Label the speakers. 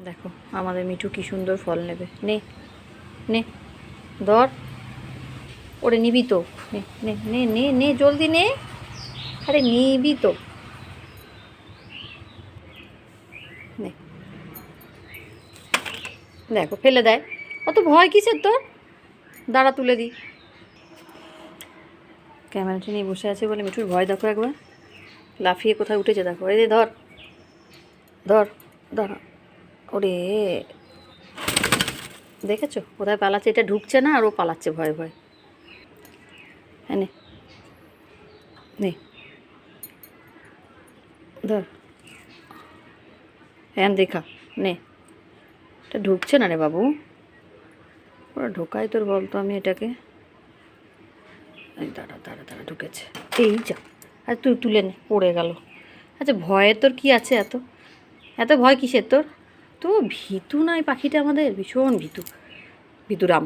Speaker 1: দেখো আমাদের মিঠু কি সুন্দর ফল নেবে। নে নে ধর, ওরে নিবি তো, নে নে নে নে নে জলদি নে, আরে নিবি তো, নে। দেখো ফেলে দেয়, অত ভয় কিসের তোর, দাঁড়া তুলে দিই। ক্যামেরাটা নিয়ে বসে আছে বলে মিঠুর ভয় দেখো একবার, লাফিয়ে কোথায় উঠেছে দেখো। এই ধর ধর ধর, ওরে দেখেছো কোথায় পালাচ্ছে, এটা ঢুকছে না আর ও পালাচ্ছে ভয়ে ভয়ে। হ্যাঁ নে নে ধর, হ্যাঁ দেখা নে, এটা ঢুকছে না রে বাবু, ওরা ঢোকাই তোর বলতো আমি এটাকে। এই দাঁড়া দাঁড়া দাঁড়া, ঢুকেছে, এই যা, আর তুই তুলে নে, পড়ে গেল। আচ্ছা ভয়ের তোর কি আছে এত, এত ভয় কিসের তোর, তো ভীতু নয় পাখিটা আমাদের, ভীষণ ভীতু, ভীতুরাম।